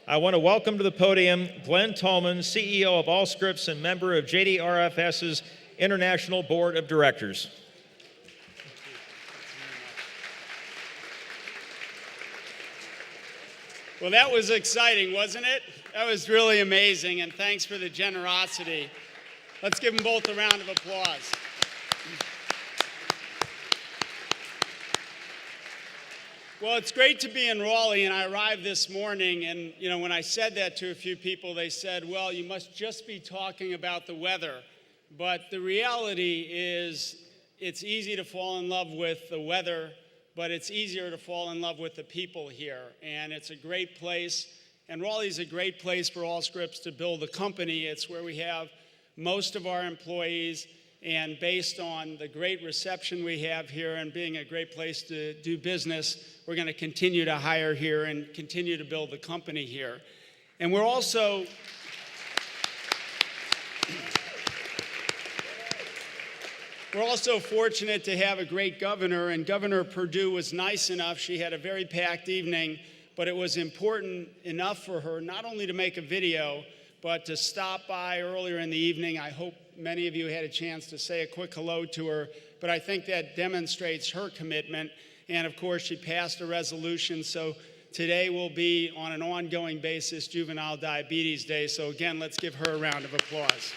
I want to welcome to the podium Glen Tullman, CEO of Allscripts and member of JDRFS's International Board of Directors. Well, that was exciting, wasn't it? That was really amazing, and thanks for the generosity. Let's give them both a round of applause. Well, it's great to be in Raleigh, and I arrived this morning, and when I said that to a few people, they said, well, you must just be talking about the weather. But the reality is it's easy to fall in love with the weather, but it's easier to fall in love with the people here. And it's a great place, and Raleigh's a great place for Allscripts to build a company. It's where we have most of our employees, and based on the great reception we have here and being a great place to do business, we're going to continue to hire here and continue to build the company here. And we're also fortunate to have a great governor, and Governor Perdue was nice enough. She had a very packed evening, but it was important enough for her not only to make a video, but to stop by earlier in the evening. I hope many of you had a chance to say a quick hello to her, but I think that demonstrates her commitment. And of course, she passed a resolution, so today will be on an ongoing basis Juvenile Diabetes Day. So again, let's give her a round of applause.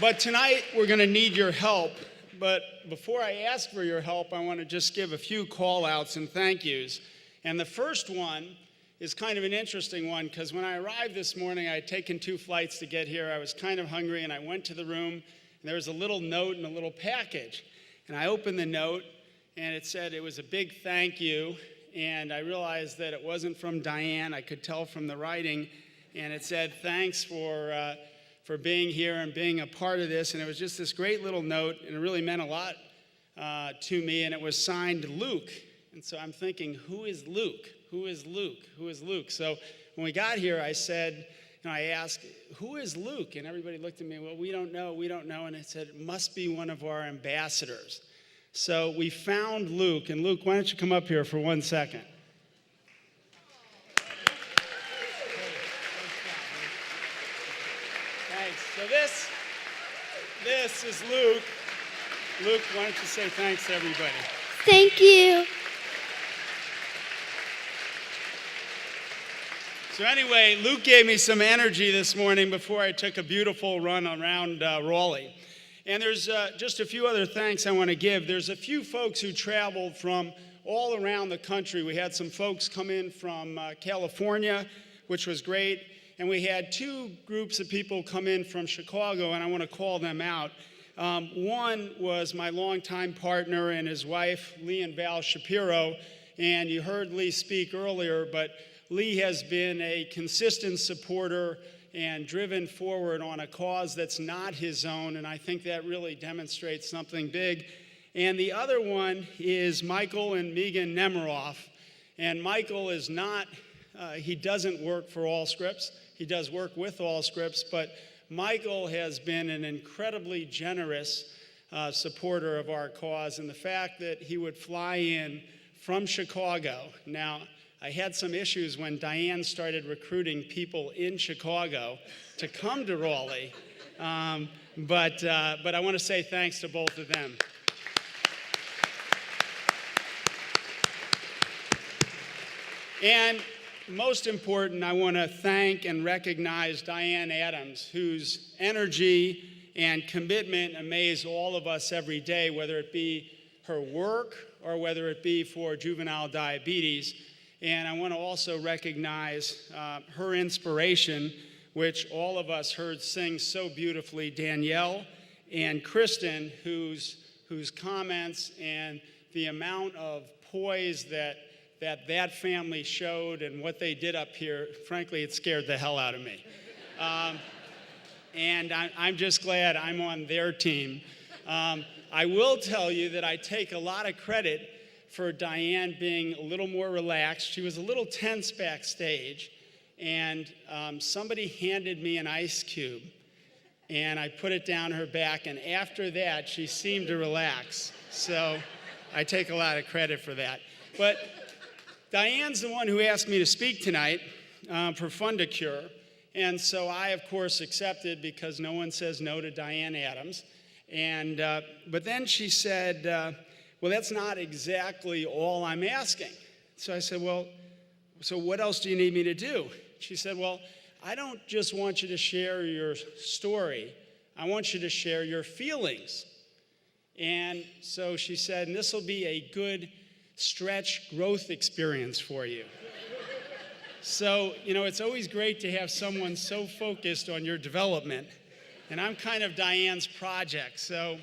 But tonight, we're going to need your help. But before I ask for your help, I want to just give a few call-outs and thank yous. And the first one is kind of an interesting one, because when I arrived this morning, I had taken 2 flights to get here. I was kind of hungry, and I went to the room, and there was a little note and a little package. And I opened the note, and it said it was a big thank you. And I realized that it wasn't from Diane. I could tell from the writing. And it said, thanks for being here and being a part of this. And it was just this great little note, and it really meant a lot to me. And it was signed Luke. And so I'm thinking, who is Luke? Who is Luke? Who is Luke? So when we got here, I said, I asked, who is Luke? And everybody looked at me, well, we don't know. And I said, it must be one of our ambassadors. So we found Luke. And Luke, why don't you come up here for 1 second? Thanks. So this is Luke. Luke, why don't you say thanks to everybody? Thank you. So anyway, Luke gave me some energy this morning before I took a beautiful run around Raleigh. And there's just a few other thanks I want to give. There's a few folks who traveled from all around the country. We had some folks come in from California, which was great. And we had 2 groups of people come in from Chicago, and I want to call them out. One was my longtime partner and his wife, Lee and Val Shapiro. And you heard Lee speak earlier, but Lee has been a consistent supporter and driven forward on a cause that's not his own, and I think that really demonstrates something big. And the other one is Michael and Megan Nemiroff. And Michael is not, he doesn't work for Allscripts. He does work with Allscripts, but Michael has been an incredibly generous supporter of our cause, and the fact that he would fly in from Chicago. Now, I had some issues when Diane started recruiting people in Chicago to come to Raleigh, but I want to say thanks to both of them. And most important, I want to thank and recognize Diane Adams, whose energy and commitment amaze all of us every day, whether it be her work or whether it be for juvenile diabetes. And I want to also recognize her inspiration, which all of us heard sing so beautifully, Danielle and Kristen, whose comments and the amount of poise that family showed and what they did up here, frankly, it scared the hell out of me. And I'm just glad I'm on their team. I will tell you that I take a lot of credit for Diane being a little more relaxed. She was a little tense backstage, and somebody handed me an ice cube, and I put it down her back, and after that, she seemed to relax. So I take a lot of credit for that. But Diane's the one who asked me to speak tonight for Fundacure. And so I, of course, accepted because no one says no to Diane Adams. But then she said, well, that's not exactly all I'm asking. So I said, well, so what else do you need me to do? She said, well, I don't just want you to share your story. I want you to share your feelings. And so she said, and this will be a good stretch growth experience for you. So, it's always great to have someone so focused on your development. And I'm kind of Diane's project. So